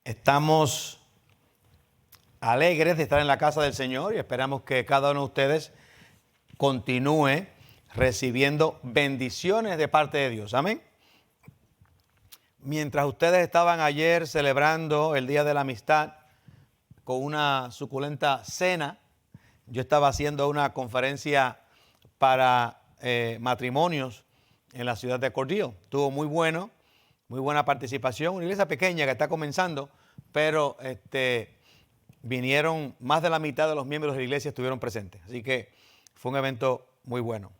Estamos alegres de estar en la casa del Señor y esperamos que cada uno de ustedes continúe recibiendo bendiciones de parte de Dios. Amén. Mientras ustedes estaban ayer celebrando el Día de la Amistad con una suculenta cena, yo estaba haciendo una conferencia para matrimonios en la ciudad de Cordillo. Estuvo muy bueno, muy buena participación. Una iglesia pequeña que está comenzando, pero vinieron más de la mitad de los miembros de la iglesia estuvieron presentes. Así que fue un evento muy bueno.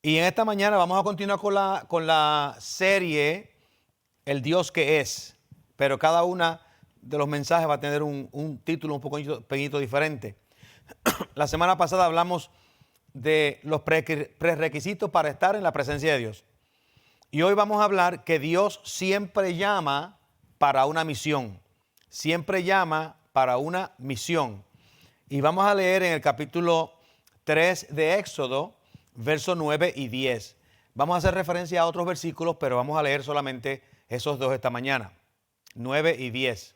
Y en esta mañana vamos a continuar con la serie El Dios que es. Pero cada uno de los mensajes va a tener un título un poquito diferente. La semana pasada hablamos de los prerequisitos para estar en la presencia de Dios. Y hoy vamos a hablar que Dios siempre llama para una misión. Siempre llama para una misión. Y vamos a leer en el capítulo 3 de Éxodo, versos 9 y 10. Vamos a hacer referencia a otros versículos, pero vamos a leer solamente esos dos esta mañana, 9 y 10.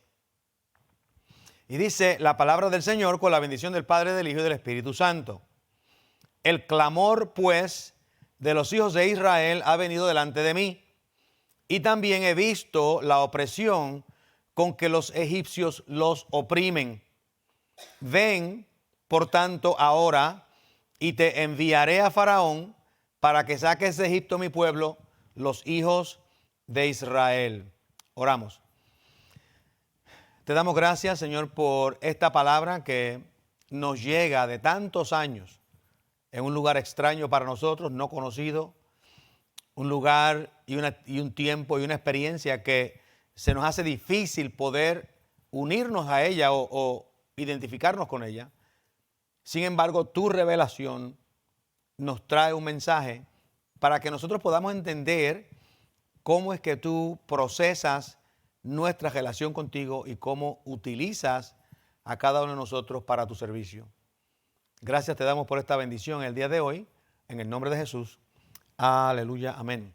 Y dice la palabra del Señor con la bendición del Padre, del Hijo y del Espíritu Santo. El clamor, pues, de los hijos de Israel ha venido delante de mí, y también he visto la opresión con que los egipcios los oprimen. Ven, por tanto, ahora, y te enviaré a Faraón para que saques de Egipto mi pueblo, los hijos de Israel. Oramos. Te damos gracias, Señor, por esta palabra que nos llega de tantos años en un lugar extraño para nosotros, no conocido, un lugar y un tiempo y una experiencia que se nos hace difícil poder unirnos a ella o identificarnos con ella. Sin embargo, tu revelación nos trae un mensaje para que nosotros podamos entender cómo es que tú procesas nuestra relación contigo y cómo utilizas a cada uno de nosotros para tu servicio. Gracias te damos por esta bendición el día de hoy, en el nombre de Jesús. Aleluya, amén.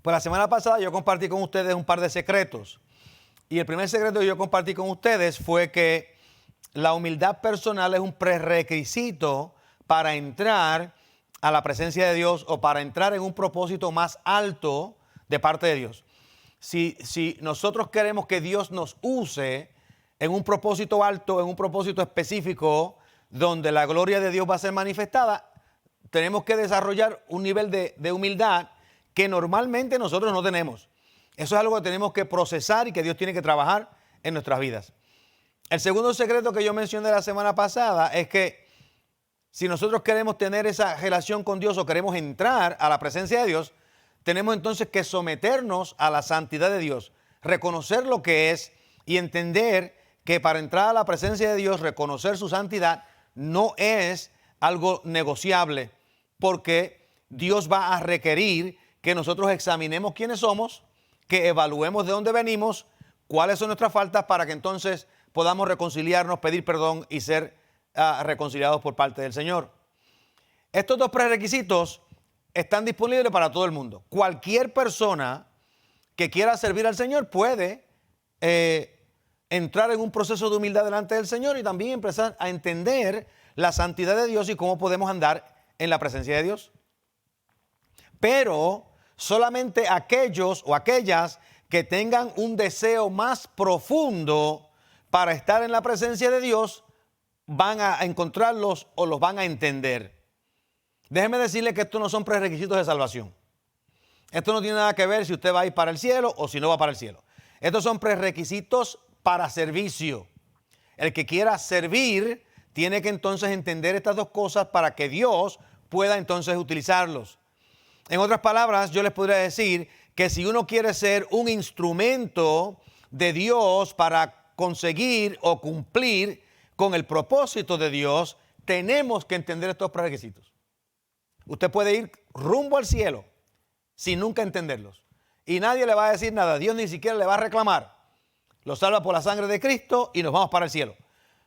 Pues la semana pasada yo compartí con ustedes un par de secretos. Y el primer secreto que yo compartí con ustedes fue que la humildad personal es un prerequisito para entrar a la presencia de Dios o para entrar en un propósito más alto de parte de Dios. Si nosotros queremos que Dios nos use en un propósito alto, en un propósito específico, donde la gloria de Dios va a ser manifestada, tenemos que desarrollar un nivel de humildad que normalmente nosotros no tenemos. Eso es algo que tenemos que procesar y que Dios tiene que trabajar en nuestras vidas. El segundo secreto que yo mencioné la semana pasada es que si nosotros queremos tener esa relación con Dios o queremos entrar a la presencia de Dios, tenemos entonces que someternos a la santidad de Dios, reconocer lo que es y entender que para entrar a la presencia de Dios, reconocer su santidad no es algo negociable, porque Dios va a requerir que nosotros examinemos quiénes somos, que evaluemos de dónde venimos, cuáles son nuestras faltas, para que entonces podamos reconciliarnos, pedir perdón y ser reconciliados por parte del Señor. Estos dos prerequisitos están disponibles para todo el mundo. Cualquier persona que quiera servir al Señor puede entrar en un proceso de humildad delante del Señor y también empezar a entender la santidad de Dios y cómo podemos andar en la presencia de Dios. Pero solamente aquellos o aquellas que tengan un deseo más profundo para estar en la presencia de Dios van a encontrarlos o los van a entender. Déjeme decirle que estos no son prerequisitos de salvación. Esto no tiene nada que ver si usted va a ir para el cielo o si no va para el cielo. Estos son prerequisitos para servicio. El que quiera servir tiene que entonces entender estas dos cosas para que Dios pueda entonces utilizarlos. En otras palabras, yo les podría decir que si uno quiere ser un instrumento de Dios para conseguir o cumplir con el propósito de Dios, tenemos que entender estos prerequisitos. Usted puede ir rumbo al cielo sin nunca entenderlos. Y nadie le va a decir nada. Dios ni siquiera le va a reclamar. Lo salva por la sangre de Cristo y nos vamos para el cielo.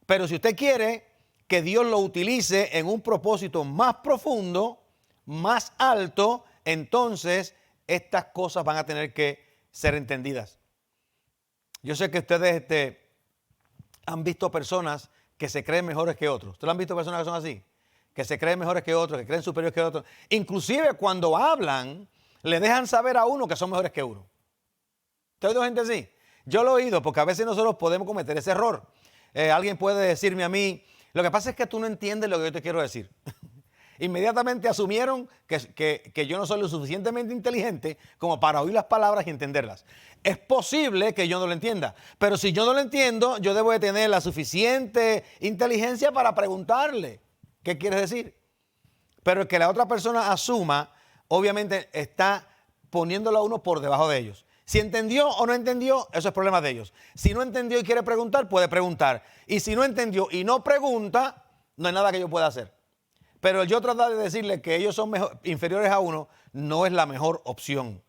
Pero si usted quiere que Dios lo utilice en un propósito más profundo, más alto, entonces estas cosas van a tener que ser entendidas. Yo sé que ustedes han visto personas que se creen mejores que otros. ¿Ustedes han visto personas que son así? Que se creen mejores que otros, que creen superiores que otros. Inclusive cuando hablan, le dejan saber a uno que son mejores que uno. ¿Ustedes han oído gente así? Yo lo he oído porque a veces nosotros podemos cometer ese error. Alguien puede decirme a mí, lo que pasa es que tú no entiendes lo que yo te quiero decir. Inmediatamente asumieron que yo no soy lo suficientemente inteligente como para oír las palabras y entenderlas. Es posible que yo no lo entienda, pero si yo no lo entiendo, yo debo de tener la suficiente inteligencia para preguntarle qué quieres decir. Pero el que la otra persona asuma, obviamente está poniéndolo a uno por debajo de ellos. Si entendió o no entendió, eso es problema de ellos. Si no entendió y quiere preguntar, puede preguntar. Y si no entendió y no pregunta, no hay nada que yo pueda hacer. Pero yo tratar de decirle que ellos son inferiores a uno no es la mejor opción.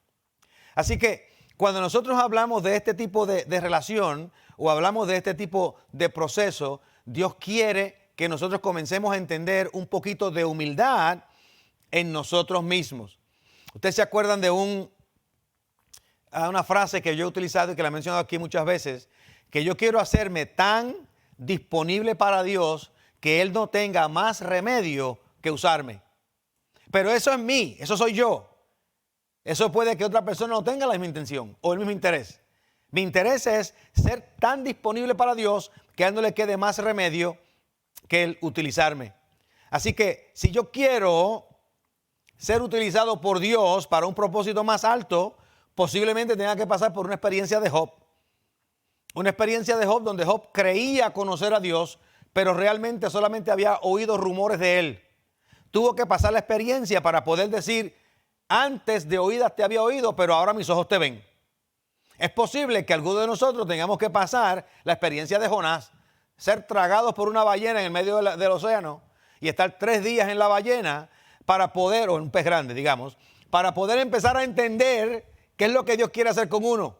Así que cuando nosotros hablamos de este tipo de relación o hablamos de este tipo de proceso, Dios quiere que nosotros comencemos a entender un poquito de humildad en nosotros mismos. Ustedes se acuerdan de una frase que yo he utilizado y que la he mencionado aquí muchas veces, que yo quiero hacerme tan disponible para Dios que Él no tenga más remedio que usarme. Pero eso es mí, eso soy yo. Eso puede que otra persona no tenga la misma intención o el mismo interés. Mi interés es ser tan disponible para Dios que a Él no le quede más remedio que el utilizarme. Así que si yo quiero ser utilizado por Dios para un propósito más alto, posiblemente tenga que pasar por una experiencia de Job. Una experiencia de Job donde Job creía conocer a Dios, pero realmente solamente había oído rumores de Él. Tuvo que pasar la experiencia para poder decir, antes de oídas te había oído, pero ahora mis ojos te ven. Es posible que algunos de nosotros tengamos que pasar la experiencia de Jonás, ser tragados por una ballena en el medio del océano y estar 3 días en la ballena para poder, o en un pez grande, digamos, para poder empezar a entender qué es lo que Dios quiere hacer con uno.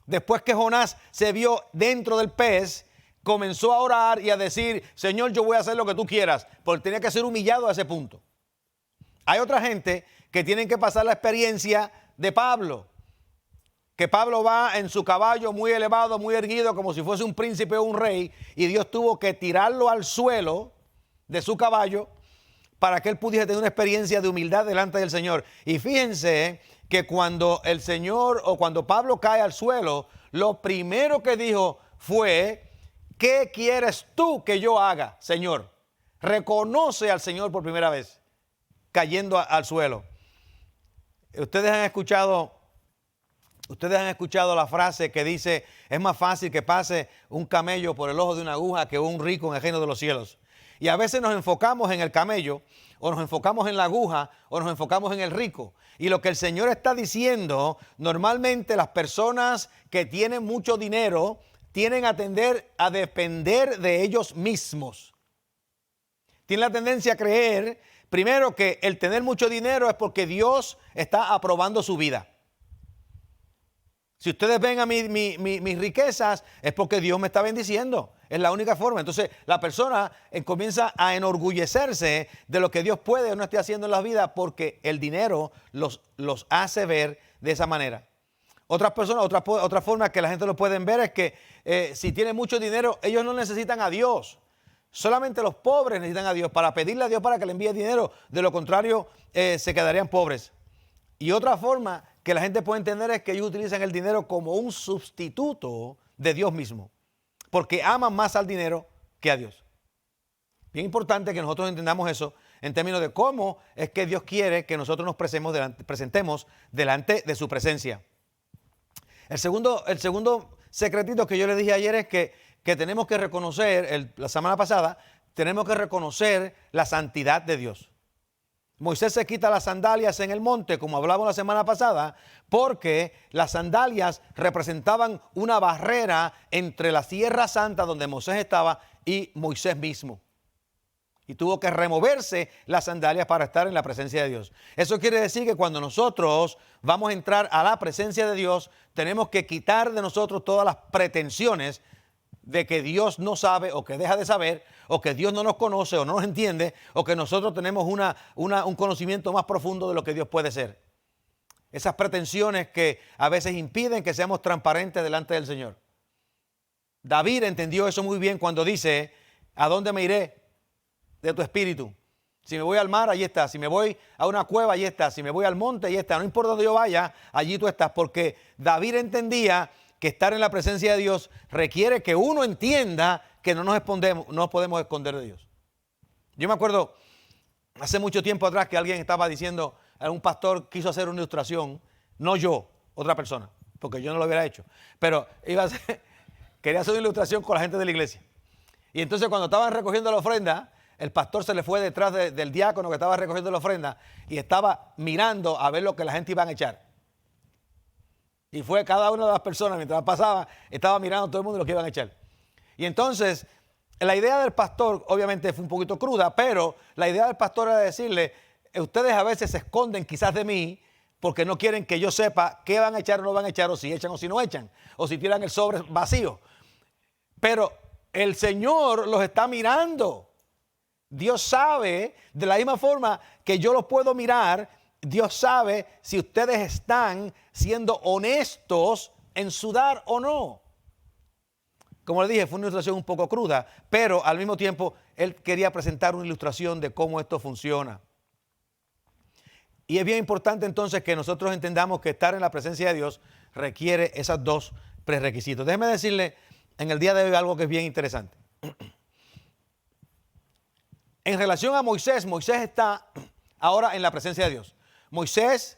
Después que Jonás se vio dentro del pez, comenzó a orar y a decir, Señor, yo voy a hacer lo que tú quieras, porque tenía que ser humillado a ese punto. Hay otra gente que tienen que pasar la experiencia de Pablo, que Pablo va en su caballo muy elevado, muy erguido, como si fuese un príncipe o un rey, y Dios tuvo que tirarlo al suelo de su caballo para que él pudiese tener una experiencia de humildad delante del Señor. Y fíjense que cuando el Señor o cuando Pablo cae al suelo, lo primero que dijo fue, ¿qué quieres tú que yo haga, Señor? Reconoce al Señor por primera vez, cayendo al suelo. Ustedes han escuchado la frase que dice, es más fácil que pase un camello por el ojo de una aguja que un rico en el reino de los cielos. Y a veces nos enfocamos en el camello, o nos enfocamos en la aguja, o nos enfocamos en el rico. Y lo que el Señor está diciendo, normalmente las personas que tienen mucho dinero tienen a tender a depender de ellos mismos. Tienen la tendencia a creer, primero, que el tener mucho dinero es porque Dios está aprobando su vida. Si ustedes ven a mis riquezas, es porque Dios me está bendiciendo. Es la única forma. Entonces, la persona comienza a enorgullecerse de lo que Dios puede o no esté haciendo en la vida porque el dinero los hace ver de esa manera. Otras personas, otra forma que la gente lo pueden ver es que si tienen mucho dinero, ellos no necesitan a Dios. Solamente los pobres necesitan a Dios para pedirle a Dios para que le envíe dinero. De lo contrario, se quedarían pobres. Y otra forma que la gente puede entender es que ellos utilizan el dinero como un sustituto de Dios mismo, porque aman más al dinero que a Dios. Bien importante que nosotros entendamos eso en términos de cómo es que Dios quiere que nosotros nos presentemos delante de su presencia. El segundo secretito que yo le dije ayer es que tenemos que reconocer, la semana pasada, tenemos que reconocer la santidad de Dios. Moisés se quita las sandalias en el monte, como hablábamos la semana pasada, porque las sandalias representaban una barrera entre la tierra santa donde Moisés estaba y Moisés mismo. Y tuvo que removerse las sandalias para estar en la presencia de Dios. Eso quiere decir que cuando nosotros vamos a entrar a la presencia de Dios, tenemos que quitar de nosotros todas las pretensiones de que Dios no sabe o que deja de saber, o que Dios no nos conoce o no nos entiende, o que nosotros tenemos un conocimiento más profundo de lo que Dios puede ser. Esas pretensiones que a veces impiden que seamos transparentes delante del Señor. David entendió eso muy bien cuando dice, ¿a dónde me iré de tu espíritu? Si me voy al mar, allí estás. Si me voy a una cueva, allí estás. Si me voy al monte, allí estás. No importa donde yo vaya, allí tú estás. Porque David entendía que estar en la presencia de Dios requiere que uno entienda que no nos podemos esconder de Dios. Yo me acuerdo hace mucho tiempo atrás que alguien estaba diciendo, un pastor quiso hacer una ilustración, no yo, otra persona, porque yo no lo hubiera hecho, pero quería hacer una ilustración con la gente de la iglesia. Y entonces cuando estaban recogiendo la ofrenda, el pastor se le fue detrás del diácono que estaba recogiendo la ofrenda y estaba mirando a ver lo que la gente iba a echar. Y fue cada una de las personas, mientras pasaba, estaba mirando a todo el mundo lo que iban a echar. Y entonces, la idea del pastor, obviamente fue un poquito cruda, pero la idea del pastor era decirle, ustedes a veces se esconden quizás de mí porque no quieren que yo sepa qué van a echar o no van a echar, o si echan o si no echan, o si tiran el sobre vacío. Pero el Señor los está mirando. Dios sabe, de la misma forma que yo los puedo mirar, Dios sabe si ustedes están siendo honestos en su dar o no. Como le dije, fue una ilustración un poco cruda, pero al mismo tiempo él quería presentar una ilustración de cómo esto funciona. Y es bien importante entonces que nosotros entendamos que estar en la presencia de Dios requiere esos dos prerequisitos. Déjeme decirle en el día de hoy algo que es bien interesante. En relación a Moisés, Moisés está ahora en la presencia de Dios. Moisés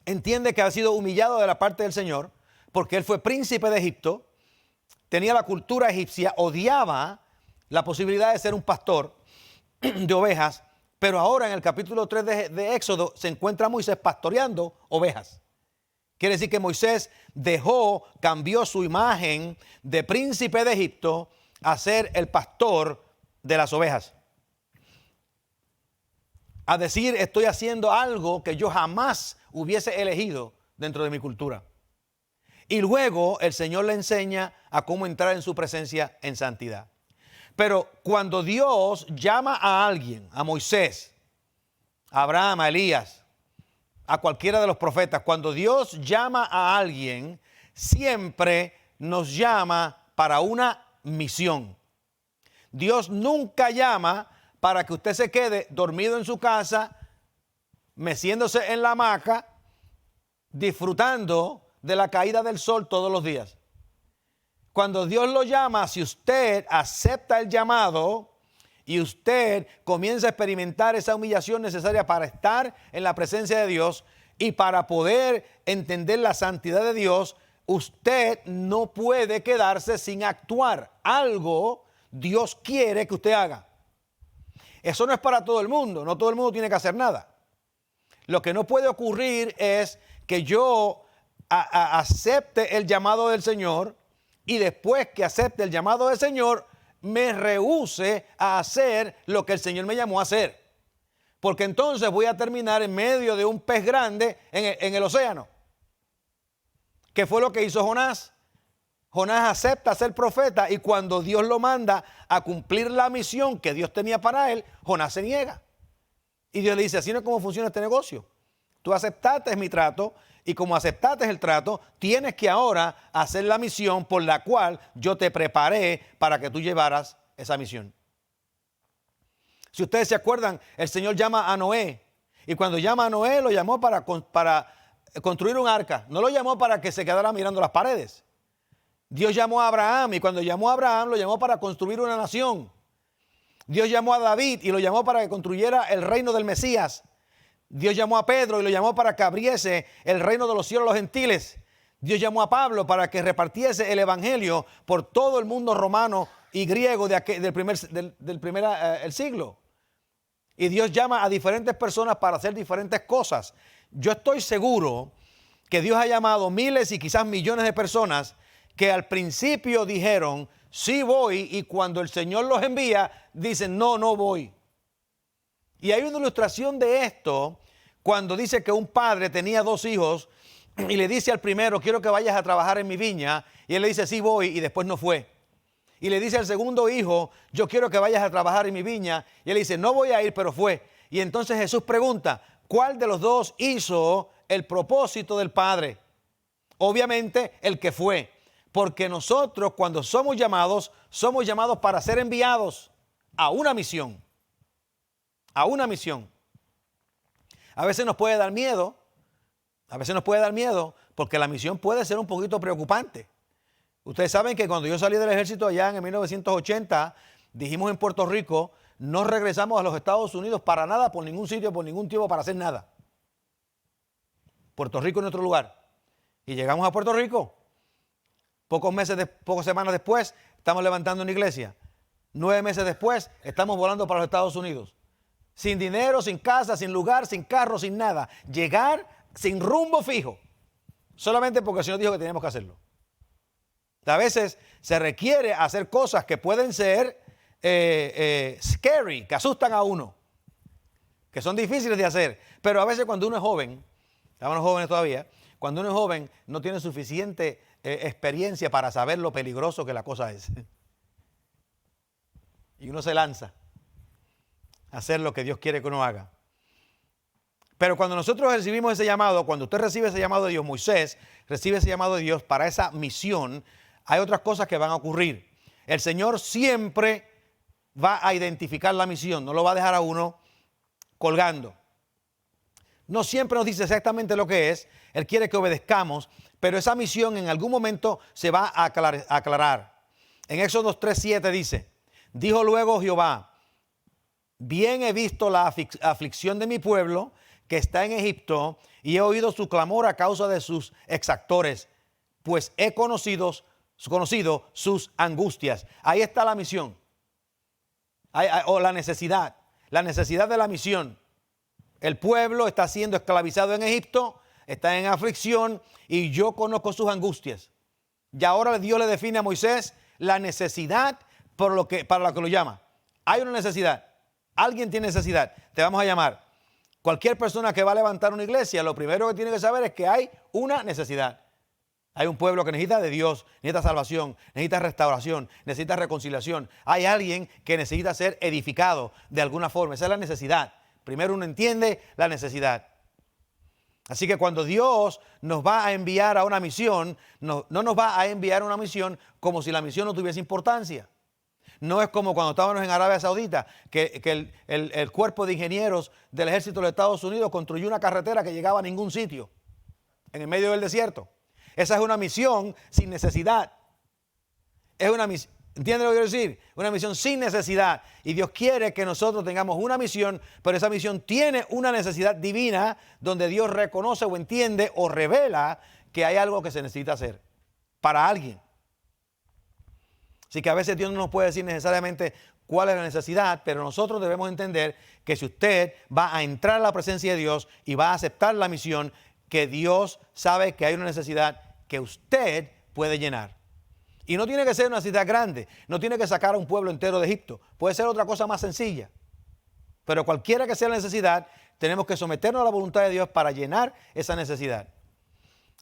entiende que ha sido humillado de la parte del Señor porque él fue príncipe de Egipto, tenía la cultura egipcia, odiaba la posibilidad de ser un pastor de ovejas, pero ahora en el capítulo 3 de Éxodo se encuentra Moisés pastoreando ovejas. Quiere decir que Moisés cambió su imagen de príncipe de Egipto a ser el pastor de las ovejas. A decir, estoy haciendo algo que yo jamás hubiese elegido dentro de mi cultura. Y luego el Señor le enseña a cómo entrar en su presencia en santidad. Pero cuando Dios llama a alguien, a Moisés, a Abraham, a Elías, a cualquiera de los profetas, cuando Dios llama a alguien, siempre nos llama para una misión. Dios nunca llama para que usted se quede dormido en su casa, meciéndose en la hamaca, disfrutando de la caída del sol todos los días. Cuando Dios lo llama, si usted acepta el llamado y usted comienza a experimentar esa humillación necesaria para estar en la presencia de Dios y para poder entender la santidad de Dios, usted no puede quedarse sin actuar. Algo Dios quiere que usted haga. Eso no es para todo el mundo, no todo el mundo tiene que hacer nada. Lo que no puede ocurrir es que yo acepte el llamado del Señor y después que acepte el llamado del Señor me rehúse a hacer lo que el Señor me llamó a hacer. Porque entonces voy a terminar en medio de un pez grande en el océano. ¿Qué fue lo que hizo Jonás? Jonás acepta ser profeta y cuando Dios lo manda a cumplir la misión que Dios tenía para él, Jonás se niega. Y Dios le dice, así no es como funciona este negocio. Tú aceptaste mi trato y como aceptaste el trato, tienes que ahora hacer la misión por la cual yo te preparé para que tú llevaras esa misión. Si ustedes se acuerdan, el Señor llama a Noé y cuando llama a Noé lo llamó para construir un arca. No lo llamó para que se quedara mirando las paredes. Dios llamó a Abraham y cuando llamó a Abraham lo llamó para construir una nación. Dios llamó a David y lo llamó para que construyera el reino del Mesías. Dios llamó a Pedro y lo llamó para que abriese el reino de los cielos a los gentiles. Dios llamó a Pablo para que repartiese el evangelio por todo el mundo romano y griego del primer siglo. Y Dios llama a diferentes personas para hacer diferentes cosas. Yo estoy seguro que Dios ha llamado miles y quizás millones de personas que al principio dijeron, sí voy, y cuando el Señor los envía, dicen, no, no voy. Y hay una ilustración de esto cuando dice que un padre tenía 2 hijos y le dice al primero, quiero que vayas a trabajar en mi viña, y él le dice, sí voy, y después no fue. Y le dice al segundo hijo, yo quiero que vayas a trabajar en mi viña, y él dice, no voy a ir, pero fue. Y entonces Jesús pregunta, ¿cuál de los dos hizo el propósito del Padre? Obviamente el que fue. Porque nosotros cuando somos llamados para ser enviados a una misión. A una misión. A veces nos puede dar miedo. Porque la misión puede ser un poquito preocupante. Ustedes saben que cuando yo salí del ejército allá en el 1980, dijimos en Puerto Rico, no regresamos a los Estados Unidos para nada, por ningún sitio, por ningún tiempo, para hacer nada. Puerto Rico es nuestro lugar. Y llegamos a Puerto Rico. Pocas semanas después, estamos levantando una iglesia. 9 meses después, estamos volando para los Estados Unidos. Sin dinero, sin casa, sin lugar, sin carro, sin nada. Llegar sin rumbo fijo. Solamente porque el Señor dijo que teníamos que hacerlo. A veces se requiere hacer cosas que pueden ser scary, que asustan a uno, que son difíciles de hacer. Pero a veces cuando uno es joven, estamos jóvenes todavía, cuando uno es joven no tiene suficiente experiencia para saber lo peligroso que la cosa es. Y uno se lanza a hacer lo que Dios quiere que uno haga. Pero cuando nosotros recibimos ese llamado, cuando usted recibe ese llamado de Dios, Moisés recibe ese llamado de Dios para esa misión, hay otras cosas que van a ocurrir. El Señor siempre va a identificar la misión, no lo va a dejar a uno colgando. No siempre nos dice exactamente lo que es, Él quiere que obedezcamos, pero esa misión en algún momento se va a aclarar. En Éxodo 3:7 dice, dijo luego Jehová, bien he visto la aflicción de mi pueblo que está en Egipto y he oído su clamor a causa de sus exactores, pues he conocido sus angustias. Ahí está la misión. O la necesidad de la misión. El pueblo está siendo esclavizado en Egipto, está en aflicción y yo conozco sus angustias. Y ahora Dios le define a Moisés la necesidad para lo que lo llama. Hay una necesidad, alguien tiene necesidad, te vamos a llamar. Cualquier persona que va a levantar una iglesia, lo primero que tiene que saber es que hay una necesidad. Hay un pueblo que necesita de Dios, necesita salvación, necesita restauración, necesita reconciliación. Hay alguien que necesita ser edificado de alguna forma. Esa es la necesidad. Primero uno entiende la necesidad. Así que cuando Dios nos va a enviar a una misión, no nos va a enviar a una misión como si la misión no tuviese importancia. No es como cuando estábamos en Arabia Saudita, que el cuerpo de ingenieros del ejército de los Estados Unidos construyó una carretera que llegaba a ningún sitio, en el medio del desierto. Esa es una misión sin necesidad. Es una misión, ¿entiendes lo que quiero decir? Una misión sin necesidad. Y Dios quiere que nosotros tengamos una misión, pero esa misión tiene una necesidad divina donde Dios reconoce o entiende o revela que hay algo que se necesita hacer para alguien. Así que a veces Dios no nos puede decir necesariamente cuál es la necesidad, pero nosotros debemos entender que si usted va a entrar a la presencia de Dios y va a aceptar la misión, que Dios sabe que hay una necesidad que usted puede llenar. Y no tiene que ser una necesidad grande, no tiene que sacar a un pueblo entero de Egipto, puede ser otra cosa más sencilla. Pero cualquiera que sea la necesidad, tenemos que someternos a la voluntad de Dios para llenar esa necesidad.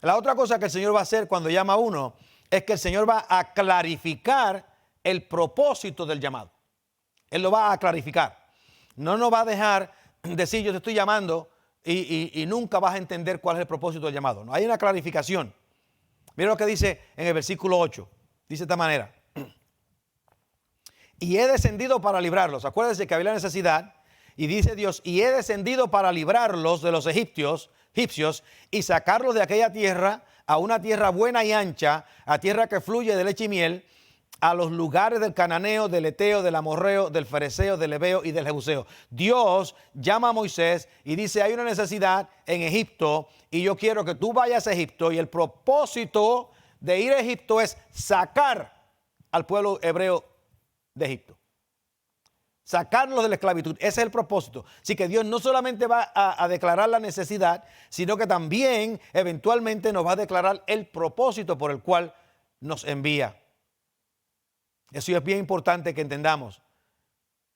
La otra cosa que el Señor va a hacer cuando llama a uno es que el Señor va a clarificar el propósito del llamado. Él lo va a clarificar. No nos va a dejar decir yo te estoy llamando y nunca vas a entender cuál es el propósito del llamado. No, hay una clarificación. Mira lo que dice en el versículo 8. Dice de esta manera. Y he descendido para librarlos. Acuérdense que había la necesidad. Y dice Dios, y he descendido para librarlos de los egipcios y sacarlos de aquella tierra a una tierra buena y ancha, a tierra que fluye de leche y miel, a los lugares del cananeo, del eteo, del amorreo, del fereceo, del heveo y del jebuseo. Dios llama a Moisés y dice, hay una necesidad en Egipto y yo quiero que tú vayas a Egipto, y el propósito de ir a Egipto es sacar al pueblo hebreo de Egipto. Sacarlos de la esclavitud. Ese es el propósito. Así que Dios no solamente va a declarar la necesidad, sino que también eventualmente nos va a declarar el propósito por el cual nos envía. Eso es bien importante que entendamos.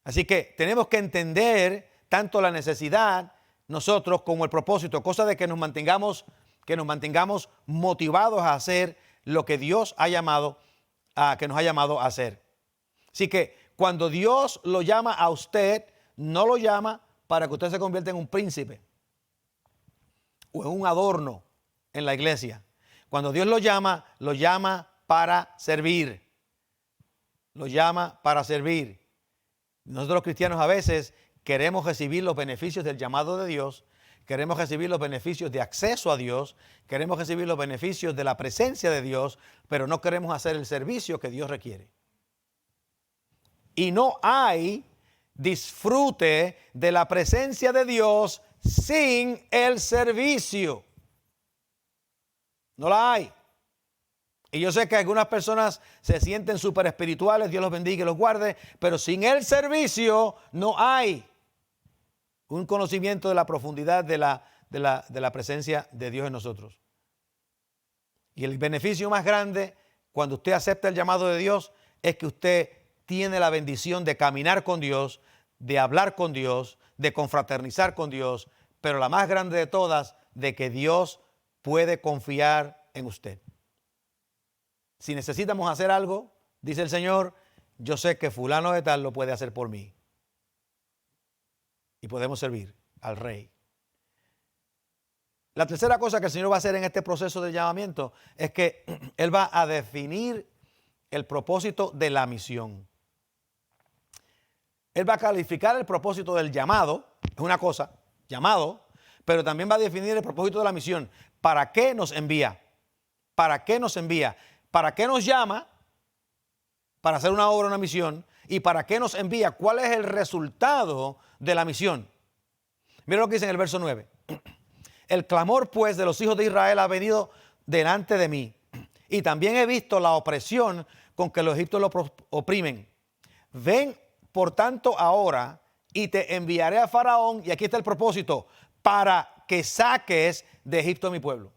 Así que tenemos que entender tanto la necesidad nosotros como el propósito, cosa de que nos mantengamos motivados a hacer lo que Dios que nos ha llamado a hacer. Así que cuando Dios lo llama a usted, no lo llama para que usted se convierta en un príncipe o en un adorno en la iglesia. Cuando Dios lo llama para servir. Lo llama para servir. Nosotros los cristianos a veces queremos recibir los beneficios del llamado de Dios, queremos recibir los beneficios de acceso a Dios, queremos recibir los beneficios de la presencia de Dios, pero no queremos hacer el servicio que Dios requiere. Y no hay disfrute de la presencia de Dios sin el servicio. No la hay. Y yo sé que algunas personas se sienten súper espirituales, Dios los bendiga y los guarde, pero sin el servicio no hay un conocimiento de la profundidad de la presencia de Dios en nosotros. Y el beneficio más grande cuando usted acepta el llamado de Dios es que usted tiene la bendición de caminar con Dios, de hablar con Dios, de confraternizar con Dios, pero la más grande de todas, de que Dios puede confiar en usted. Si necesitamos hacer algo, dice el Señor, yo sé que fulano de tal lo puede hacer por mí. Y podemos servir al Rey. La tercera cosa que el Señor va a hacer en este proceso de llamamiento es que Él va a definir el propósito de la misión. Él va a calificar el propósito del llamado, es una cosa, llamado, pero también va a definir el propósito de la misión. ¿Para qué nos envía? ¿Para qué nos envía? ¿Para qué nos llama? Para hacer una obra, una misión. ¿Y para qué nos envía? ¿Cuál es el resultado de la misión? Mira lo que dice en el verso 9. El clamor, pues, de los hijos de Israel ha venido delante de mí. Y también he visto la opresión con que los egipcios lo oprimen. Ven, por tanto, ahora y te enviaré a Faraón. Y aquí está el propósito. Para que saques de Egipto a mi pueblo.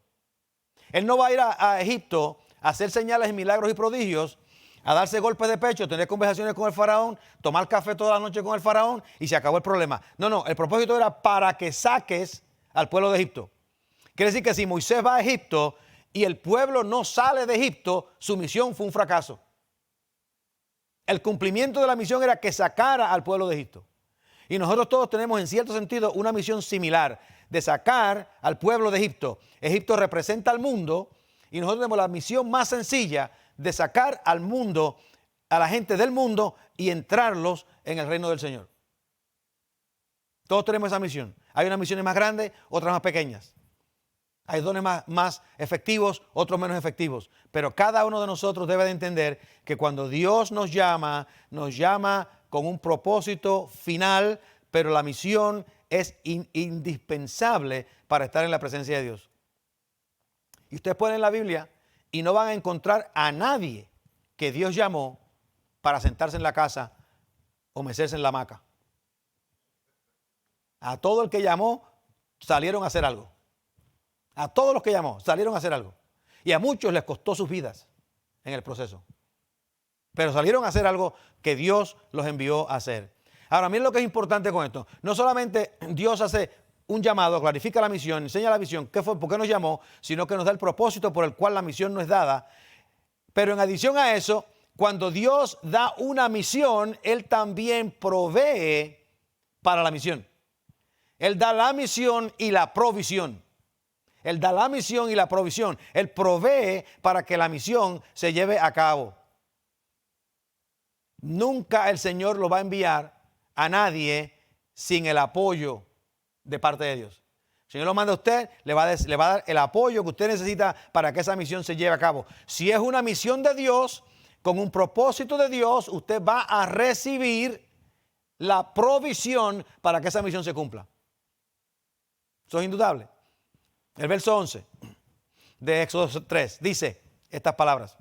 Él no va a ir a Egipto a hacer señales y milagros y prodigios, a darse golpes de pecho, tener conversaciones con el faraón, tomar café toda la noche con el faraón y se acabó el problema. No, el propósito era para que saques al pueblo de Egipto. Quiere decir que si Moisés va a Egipto y el pueblo no sale de Egipto, su misión fue un fracaso. El cumplimiento de la misión era que sacara al pueblo de Egipto. Y nosotros todos tenemos en cierto sentido una misión similar de sacar al pueblo de Egipto. Egipto representa al mundo y nosotros tenemos la misión más sencilla de sacar al mundo, a la gente del mundo y entrarlos en el reino del Señor. Todos tenemos esa misión. Hay unas misiones más grandes, otras más pequeñas. Hay dones más efectivos, otros menos efectivos. Pero cada uno de nosotros debe de entender que cuando Dios nos llama con un propósito final, pero la misión es indispensable para estar en la presencia de Dios. Y ustedes ponen en la Biblia y no van a encontrar a nadie que Dios llamó para sentarse en la casa o mecerse en la hamaca. A todo el que llamó salieron a hacer algo. A todos los que llamó salieron a hacer algo. Y a muchos les costó sus vidas en el proceso. Pero salieron a hacer algo que Dios los envió a hacer. Ahora, miren lo que es importante con esto. No solamente Dios hace un llamado, clarifica la misión, enseña la visión, qué fue, por qué nos llamó, sino que nos da el propósito por el cual la misión no es dada. Pero en adición a eso, cuando Dios da una misión, Él también provee para la misión. Él da la misión y la provisión. Él da la misión y la provisión. Él provee para que la misión se lleve a cabo. Nunca el Señor lo va a enviar a nadie sin el apoyo de parte de Dios. El Señor lo manda a usted, le va a dar el apoyo que usted necesita para que esa misión se lleve a cabo. Si es una misión de Dios, con un propósito de Dios, usted va a recibir la provisión para que esa misión se cumpla. Eso es indudable. El verso 11 de Éxodo 3 dice estas palabras.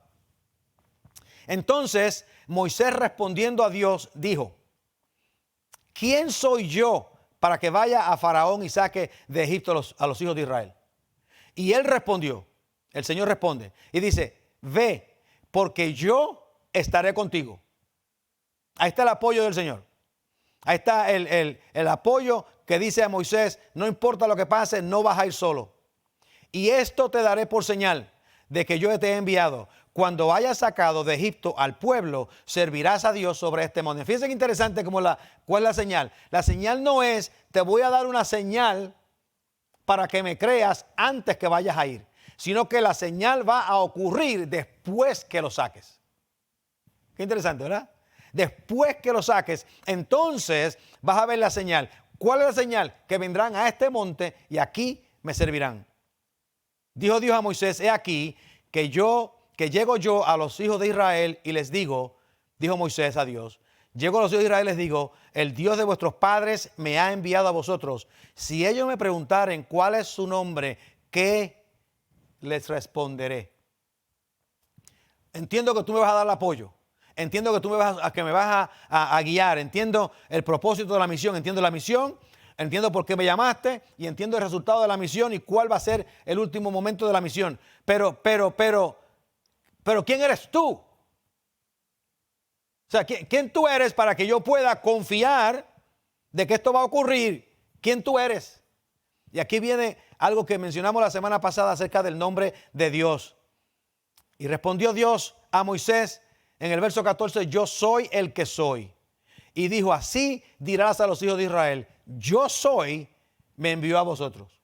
Entonces Moisés respondiendo a Dios dijo: ¿quién soy yo para que vaya a Faraón y saque de Egipto a los hijos de Israel? Y él respondió, el Señor responde y dice: ve, porque yo estaré contigo. Ahí está el apoyo del Señor. Ahí está el apoyo que dice a Moisés: no importa lo que pase, no vas a ir solo. Y esto te daré por señal de que yo te he enviado. Cuando hayas sacado de Egipto al pueblo, servirás a Dios sobre este monte. Fíjense qué interesante cuál es la señal. La señal no es: te voy a dar una señal para que me creas antes que vayas a ir. sino que la señal va a ocurrir después que lo saques. Qué interesante, ¿verdad? Después que lo saques, entonces vas a ver la señal. ¿Cuál es la señal? Que vendrán a este monte y aquí me servirán. Dijo Dios a Moisés, he aquí que llego yo a los hijos de Israel y les digo, dijo Moisés a Dios, llego a los hijos de Israel y les digo, el Dios de vuestros padres me ha enviado a vosotros. Si ellos me preguntaren cuál es su nombre, ¿qué les responderé? Entiendo que tú me vas a dar el apoyo. Entiendo que tú me vas a guiar. Entiendo el propósito de la misión. Entiendo la misión. Entiendo por qué me llamaste. Y entiendo el resultado de la misión y cuál va a ser el último momento de la misión. Pero, ¿quién eres tú? O sea, ¿quién tú eres para que yo pueda confiar de que esto va a ocurrir? ¿Quién tú eres? Y aquí viene algo que mencionamos la semana pasada acerca del nombre de Dios. Y respondió Dios a Moisés en el verso 14, yo soy el que soy. Y dijo, así dirás a los hijos de Israel, yo soy, me envió a vosotros.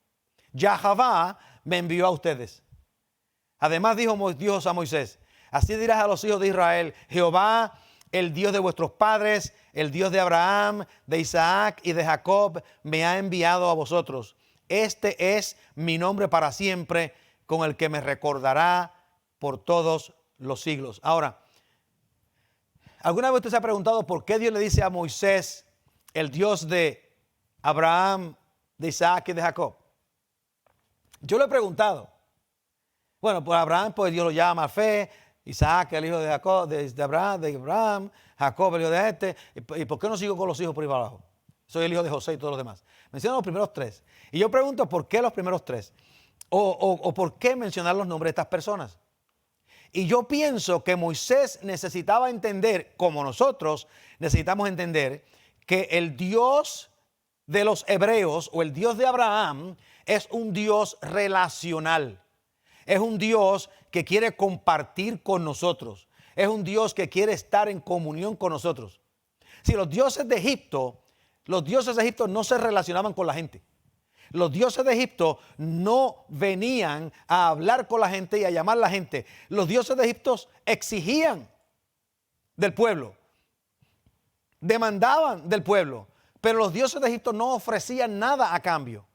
Yahavá me envió a ustedes. Además dijo Dios a Moisés, así dirás a los hijos de Israel, Jehová, el Dios de vuestros padres, el Dios de Abraham, de Isaac y de Jacob, me ha enviado a vosotros. Este es mi nombre para siempre, con el que me recordará por todos los siglos. Ahora, ¿alguna vez usted se ha preguntado por qué Dios le dice a Moisés, el Dios de Abraham, de Isaac y de Jacob? Yo le he preguntado. Bueno, por Abraham, pues Dios lo llama fe, Isaac, el hijo de Jacob, de Abraham, Jacob, el hijo de este. ¿Y por qué no sigo con los hijos por ahí para abajo? Soy el hijo de José y todos los demás. Mencionan los primeros tres. Y yo pregunto, ¿por qué los primeros tres? O ¿por qué mencionar los nombres de estas personas? Y yo pienso que Moisés necesitaba entender, como nosotros necesitamos entender, que el Dios de los hebreos o el Dios de Abraham es un Dios relacional. Es un Dios que quiere compartir con nosotros. Es un Dios que quiere estar en comunión con nosotros. Si los dioses de Egipto no se relacionaban con la gente. Los dioses de Egipto no venían a hablar con la gente y a llamar a la gente. Los dioses de Egipto exigían del pueblo, demandaban del pueblo, pero los dioses de Egipto no ofrecían nada a cambio.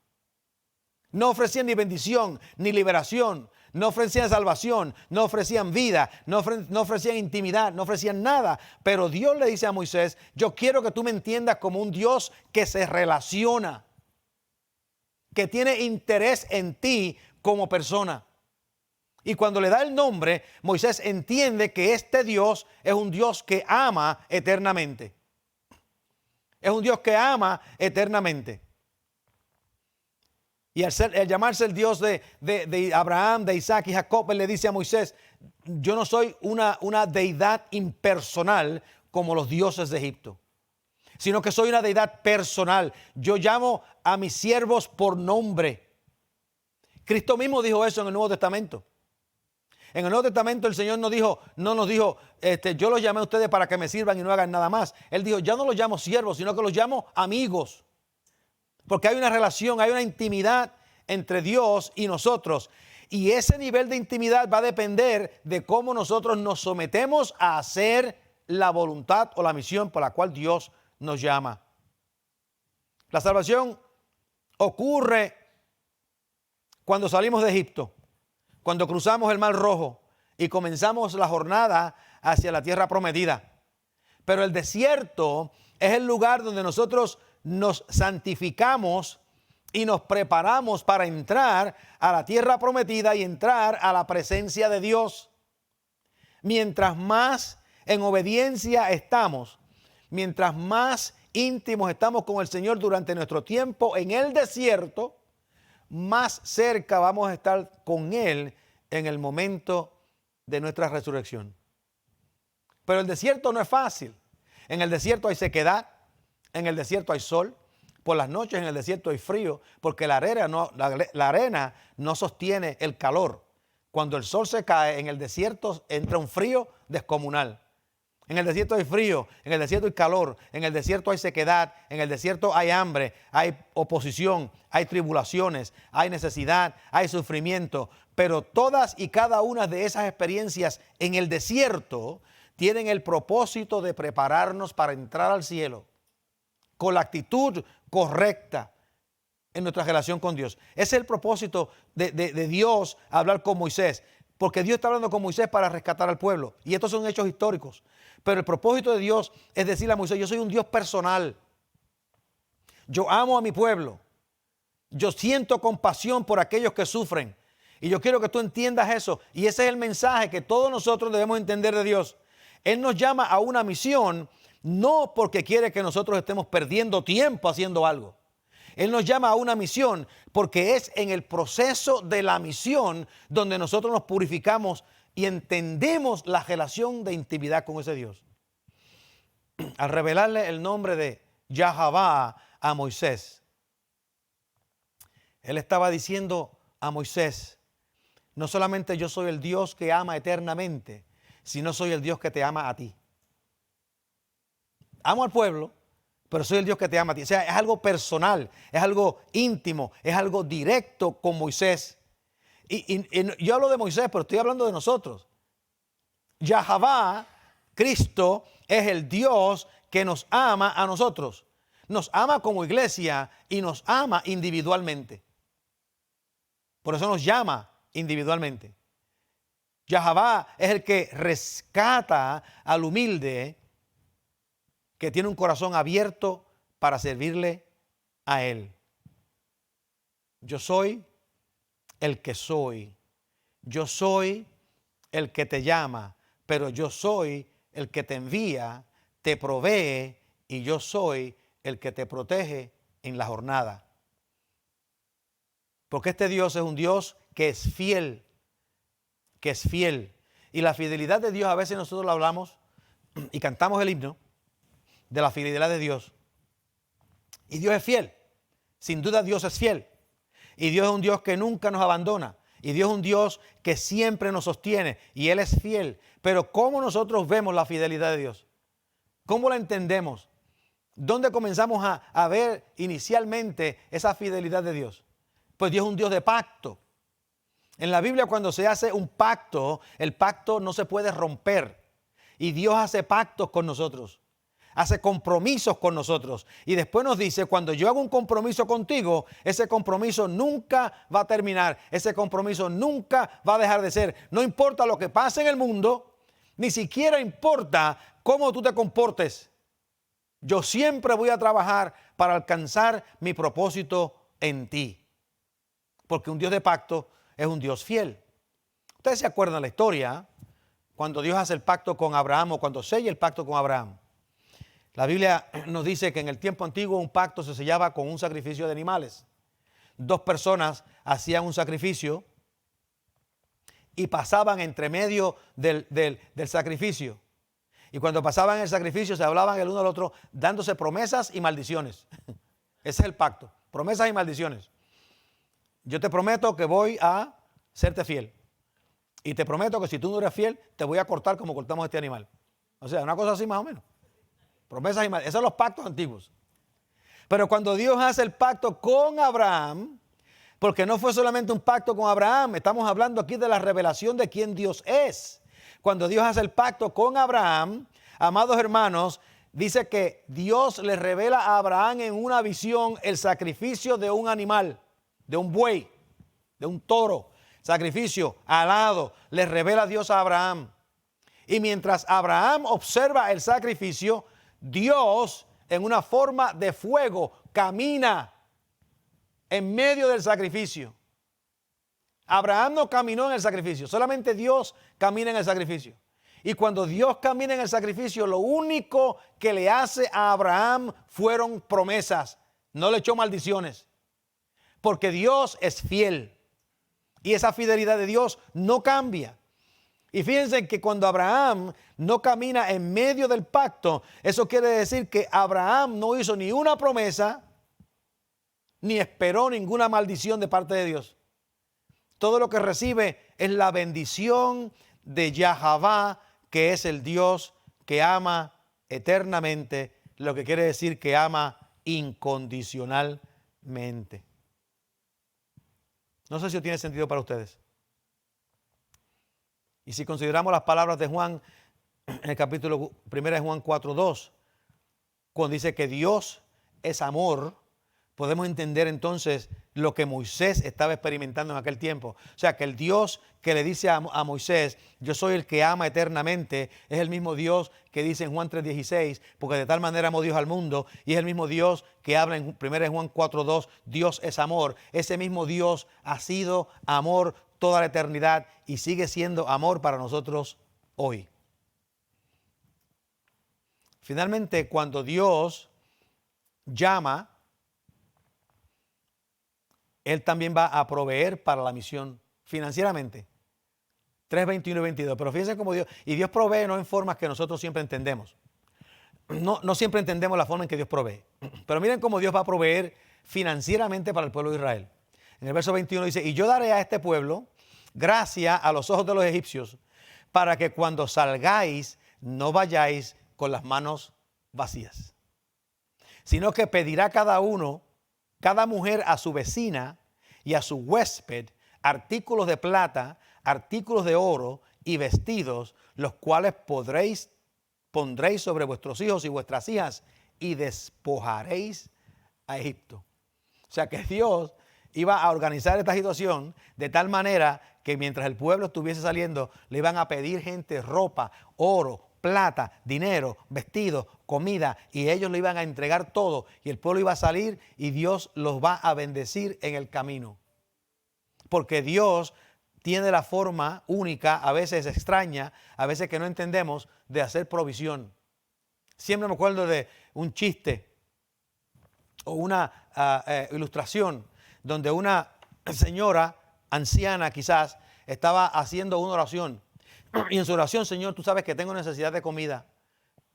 No ofrecían ni bendición, ni liberación, no ofrecían salvación, no ofrecían vida, no ofrecían intimidad, no ofrecían nada. Pero Dios le dice a Moisés, yo quiero que tú me entiendas como un Dios que se relaciona, que tiene interés en ti como persona. Y cuando le da el nombre, Moisés entiende que este Dios es un Dios que ama eternamente. Es un Dios que ama eternamente. Y al llamarse el Dios de Abraham, de Isaac y Jacob, él le dice a Moisés, yo no soy una deidad impersonal como los dioses de Egipto, sino que soy una deidad personal. Yo llamo a mis siervos por nombre. Cristo mismo dijo eso en el Nuevo Testamento. En el Nuevo Testamento el Señor no nos dijo, yo los llamé a ustedes para que me sirvan y no hagan nada más. Él dijo, ya no los llamo siervos, sino que los llamo amigos. Porque hay una relación, hay una intimidad entre Dios y nosotros. Y ese nivel de intimidad va a depender de cómo nosotros nos sometemos a hacer la voluntad o la misión por la cual Dios nos llama. La salvación ocurre cuando salimos de Egipto, cuando cruzamos el Mar Rojo y comenzamos la jornada hacia la tierra prometida. Pero el desierto es el lugar donde nosotros nos santificamos y nos preparamos para entrar a la tierra prometida y entrar a la presencia de Dios. Mientras más en obediencia estamos, mientras más íntimos estamos con el Señor durante nuestro tiempo en el desierto, más cerca vamos a estar con Él en el momento de nuestra resurrección. Pero el desierto no es fácil. En el desierto hay sequedad, en el desierto hay sol, por las noches en el desierto hay frío, porque la arena no sostiene el calor. Cuando el sol se cae en el desierto entra un frío descomunal. En el desierto hay frío, en el desierto hay calor, en el desierto hay sequedad, en el desierto hay hambre, hay oposición, hay tribulaciones, hay necesidad, hay sufrimiento. Pero todas y cada una de esas experiencias en el desierto tienen el propósito de prepararnos para entrar al cielo con la actitud correcta en nuestra relación con Dios. Ese es el propósito de Dios hablar con Moisés. Porque Dios está hablando con Moisés para rescatar al pueblo. Y estos son hechos históricos. Pero el propósito de Dios es decirle a Moisés, yo soy un Dios personal. Yo amo a mi pueblo. Yo siento compasión por aquellos que sufren. Y yo quiero que tú entiendas eso. Y ese es el mensaje que todos nosotros debemos entender de Dios. Él nos llama a una misión, no porque quiere que nosotros estemos perdiendo tiempo haciendo algo. Él nos llama a una misión porque es en el proceso de la misión donde nosotros nos purificamos y entendemos la relación de intimidad con ese Dios. Al revelarle el nombre de Yahavá a Moisés, él estaba diciendo a Moisés, no solamente yo soy el Dios que ama eternamente, sino soy el Dios que te ama a ti. Amo al pueblo, pero soy el Dios que te ama a ti. O sea, es algo personal, es algo íntimo, es algo directo con Moisés. Y yo hablo de Moisés, pero estoy hablando de nosotros. Yahavá, Cristo, es el Dios que nos ama a nosotros. Nos ama como iglesia y nos ama individualmente. Por eso nos llama individualmente. Yahavá es el que rescata al humilde que tiene un corazón abierto para servirle a Él. Yo soy el que soy. Yo soy el que te llama, pero yo soy el que te envía, te provee y yo soy el que te protege en la jornada. Porque este Dios es un Dios que es fiel, que es fiel. Y la fidelidad de Dios a veces nosotros la hablamos y cantamos el himno de la fidelidad de Dios. Y Dios es fiel. Sin duda Dios es fiel. Y Dios es un Dios que nunca nos abandona. Y Dios es un Dios que siempre nos sostiene. Y Él es fiel. Pero ¿cómo nosotros vemos la fidelidad de Dios? ¿Cómo la entendemos? ¿Dónde comenzamos a ver inicialmente esa fidelidad de Dios? Pues Dios es un Dios de pacto. En la Biblia cuando se hace un pacto, el pacto no se puede romper. Y Dios hace pactos con nosotros. Hace compromisos con nosotros. Y después nos dice, cuando yo hago un compromiso contigo, ese compromiso nunca va a terminar. Ese compromiso nunca va a dejar de ser. No importa lo que pase en el mundo, ni siquiera importa cómo tú te comportes. Yo siempre voy a trabajar para alcanzar mi propósito en ti. Porque un Dios de pacto es un Dios fiel. Ustedes se acuerdan de la historia, cuando Dios hace el pacto con Abraham o cuando sella el pacto con Abraham. La Biblia nos dice que en el tiempo antiguo un pacto se sellaba con un sacrificio de animales. Dos personas hacían un sacrificio y pasaban entre medio del sacrificio. Y cuando pasaban el sacrificio se hablaban el uno al otro dándose promesas y maldiciones. Ese es el pacto, promesas y maldiciones. Yo te prometo que voy a serte fiel. Y te prometo que si tú no eres fiel, te voy a cortar como cortamos a este animal. O sea, una cosa así más o menos. Promesas y maldiciones. Esos son los pactos antiguos. Pero cuando Dios hace el pacto con Abraham, porque no fue solamente un pacto con Abraham, estamos hablando aquí de la revelación de quién Dios es. Cuando Dios hace el pacto con Abraham, amados hermanos, dice que Dios le revela a Abraham en una visión el sacrificio de un animal, de un buey, de un toro, sacrificio alado, le revela Dios a Abraham. Y mientras Abraham observa el sacrificio, Dios en una forma de fuego camina en medio del sacrificio. Abraham no caminó en el sacrificio, solamente Dios camina en el sacrificio. Y cuando Dios camina en el sacrificio, lo único que le hace a Abraham fueron promesas, no le echó maldiciones. Porque Dios es fiel y esa fidelidad de Dios no cambia. Y fíjense que cuando Abraham no camina en medio del pacto, eso quiere decir que Abraham no hizo ni una promesa, ni esperó ninguna maldición de parte de Dios. Todo lo que recibe es la bendición de Yahavá, que es el Dios que ama eternamente, lo que quiere decir que ama incondicionalmente. No sé si tiene sentido para ustedes. Y si consideramos las palabras de Juan en el capítulo 1 de Juan 4:2, cuando dice que Dios es amor, podemos entender entonces lo que Moisés estaba experimentando en aquel tiempo. O sea, que el Dios que le dice a Moisés, yo soy el que ama eternamente, es el mismo Dios que dice en Juan 3:16, porque de tal manera amó Dios al mundo, y es el mismo Dios que habla en 1 Juan 4:2, Dios es amor. Ese mismo Dios ha sido amor toda la eternidad y sigue siendo amor para nosotros hoy. Finalmente, cuando Dios llama, Él también va a proveer para la misión financieramente. 3:21 y 22. Pero fíjense cómo Dios, y Dios provee no en formas que nosotros siempre entendemos. No siempre entendemos la forma en que Dios provee. Pero miren cómo Dios va a proveer financieramente para el pueblo de Israel. En el verso 21 dice, y yo daré a este pueblo gracia a los ojos de los egipcios, para que cuando salgáis no vayáis con las manos vacías, sino que pedirá cada mujer a su vecina y a su huésped artículos de plata, artículos de oro y vestidos, los cuales pondréis sobre vuestros hijos y vuestras hijas y despojaréis a Egipto. O sea que Dios iba a organizar esta situación de tal manera que mientras el pueblo estuviese saliendo, le iban a pedir gente ropa, oro, plata, dinero, vestidos, comida, y ellos le iban a entregar todo, y el pueblo iba a salir y Dios los va a bendecir en el camino. Porque Dios tiene la forma única, a veces extraña, a veces que no entendemos, de hacer provisión. Siempre me acuerdo de un chiste o una ilustración donde una señora anciana quizás estaba haciendo una oración. Y en su oración, Señor, tú sabes que tengo necesidad de comida.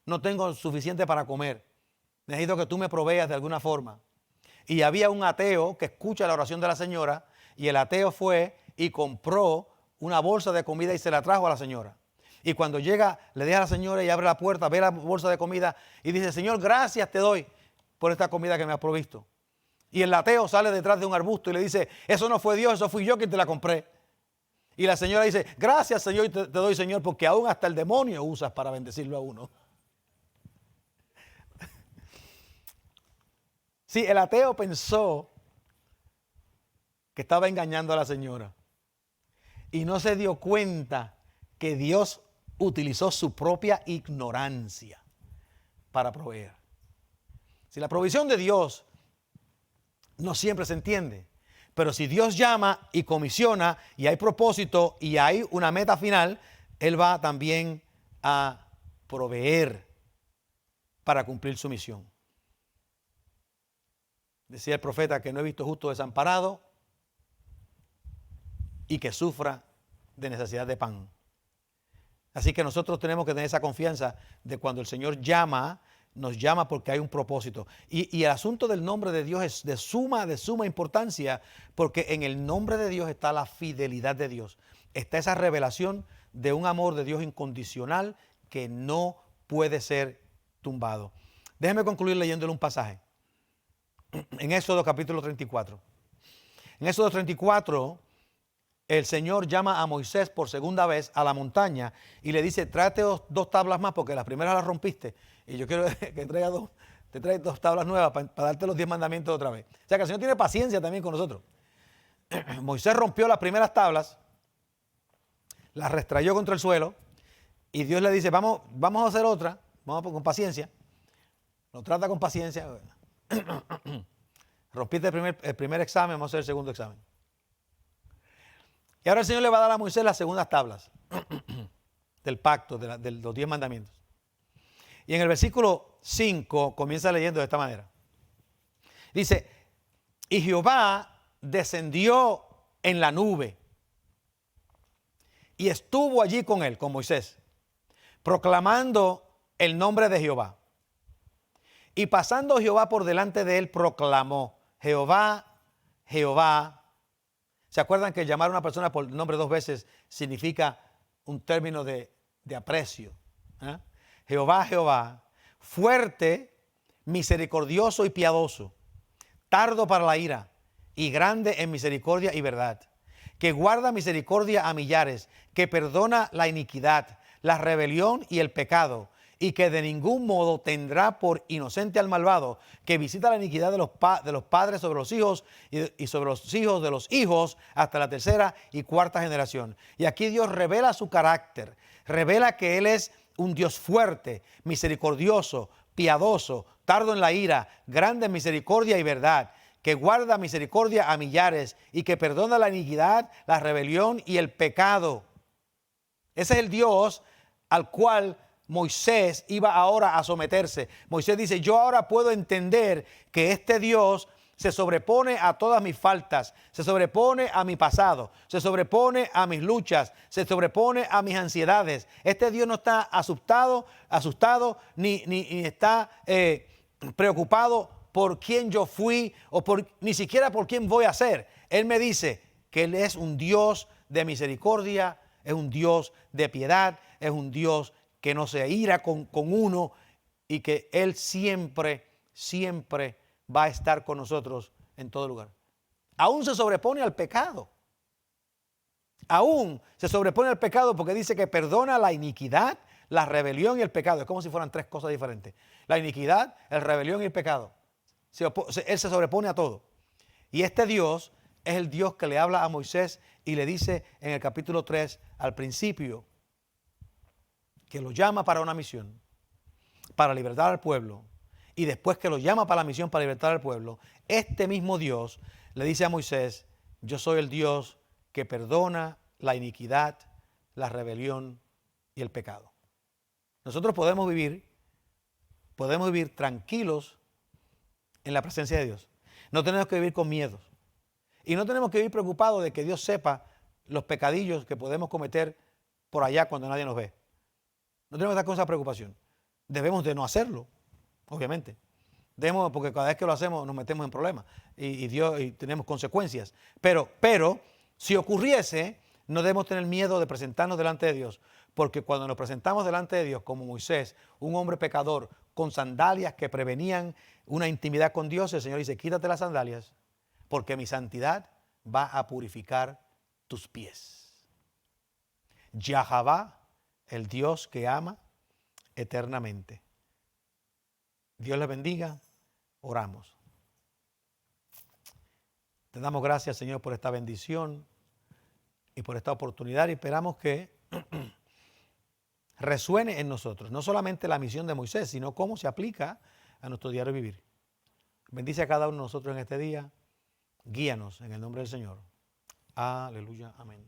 No tengo suficiente para comer. Necesito que tú me proveas de alguna forma. Y había un ateo que escucha la oración de la señora, y el ateo fue y compró una bolsa de comida y se la trajo a la señora. Y cuando llega, le deja a la señora y abre la puerta, ve la bolsa de comida y dice, Señor, gracias te doy por esta comida que me has provisto. Y el ateo sale detrás de un arbusto y le dice, eso no fue Dios, eso fui yo quien te la compré. Y la señora dice, gracias Señor, te doy Señor, porque aún hasta el demonio usas para bendecirlo a uno. Sí, el ateo pensó que estaba engañando a la señora y no se dio cuenta que Dios utilizó su propia ignorancia para proveer. Si la provisión de Dios no siempre se entiende, pero si Dios llama y comisiona y hay propósito y hay una meta final, Él va también a proveer para cumplir su misión. Decía el profeta que no he visto justo desamparado y que sufra de necesidad de pan. Así que nosotros tenemos que tener esa confianza de cuando el Señor llama, nos llama porque hay un propósito. Y el asunto del nombre de Dios es de suma importancia, porque en el nombre de Dios está la fidelidad de Dios. Está esa revelación de un amor de Dios incondicional que no puede ser tumbado. Déjeme concluir leyéndole un pasaje. En Éxodo capítulo 34. En Éxodo 34, el Señor llama a Moisés por segunda vez a la montaña y le dice, tráete dos tablas más porque las primeras las rompiste y yo quiero que te traigas dos tablas nuevas para darte los 10 mandamientos otra vez. O sea que el Señor tiene paciencia también con nosotros. Moisés rompió las primeras tablas, las restrayó contra el suelo y Dios le dice, vamos a hacer otra, vamos con paciencia. Lo trata con paciencia. Rompiste el primer examen, vamos a hacer el segundo examen. Y ahora el Señor le va a dar a Moisés las segundas tablas del pacto, de los 10 mandamientos. Y en el versículo 5 comienza leyendo de esta manera. Dice, y Jehová descendió en la nube y estuvo allí con él, con Moisés, proclamando el nombre de Jehová. Y pasando Jehová por delante de él, proclamó, Jehová, Jehová. ¿Se acuerdan que llamar a una persona por nombre dos veces significa un término de aprecio? Jehová, Jehová, fuerte, misericordioso y piadoso, tardo para la ira y grande en misericordia y verdad, que guarda misericordia a millares, que perdona la iniquidad, la rebelión y el pecado, y que de ningún modo tendrá por inocente al malvado, que visita la iniquidad de los padres sobre los hijos y sobre los hijos de los hijos hasta la tercera y cuarta generación. Y aquí Dios revela su carácter, revela que Él es un Dios fuerte, misericordioso, piadoso, tardo en la ira, grande en misericordia y verdad, que guarda misericordia a millares y que perdona la iniquidad, la rebelión y el pecado. Ese es el Dios al cual Moisés iba ahora a someterse. Moisés dice, yo ahora puedo entender que este Dios se sobrepone a todas mis faltas, se sobrepone a mi pasado, se sobrepone a mis luchas, se sobrepone a mis ansiedades. Este Dios no está asustado ni está preocupado por quién yo fui o ni siquiera por quién voy a ser. Él me dice que Él es un Dios de misericordia, es un Dios de piedad, es un Dios que no se ira con uno y que Él siempre va a estar con nosotros en todo lugar. Aún se sobrepone al pecado. Aún se sobrepone al pecado porque dice que perdona la iniquidad, la rebelión y el pecado. Es como si fueran tres cosas diferentes. La iniquidad, la rebelión y el pecado. Él se sobrepone a todo. Y este Dios es el Dios que le habla a Moisés y le dice en el capítulo 3 al principio que lo llama para una misión, para libertar al pueblo. Y después que lo llama para la misión para libertar al pueblo, este mismo Dios le dice a Moisés, yo soy el Dios que perdona la iniquidad, la rebelión y el pecado. Nosotros podemos vivir tranquilos en la presencia de Dios. No tenemos que vivir con miedos. Y no tenemos que vivir preocupados de que Dios sepa los pecadillos que podemos cometer por allá cuando nadie nos ve. No tenemos que estar con esa preocupación. Debemos de no hacerlo, obviamente. Porque cada vez que lo hacemos nos metemos en problemas y tenemos consecuencias. Pero si ocurriese, no debemos tener miedo de presentarnos delante de Dios. Porque cuando nos presentamos delante de Dios, como Moisés, un hombre pecador, con sandalias que prevenían una intimidad con Dios, el Señor dice, quítate las sandalias, porque mi santidad va a purificar tus pies. Yahavá, el Dios que ama eternamente. Dios les bendiga. Oramos. Te damos gracias, Señor, por esta bendición y por esta oportunidad y esperamos que resuene en nosotros, no solamente la misión de Moisés, sino cómo se aplica a nuestro diario vivir. Bendice a cada uno de nosotros en este día. Guíanos en el nombre del Señor. Aleluya. Amén.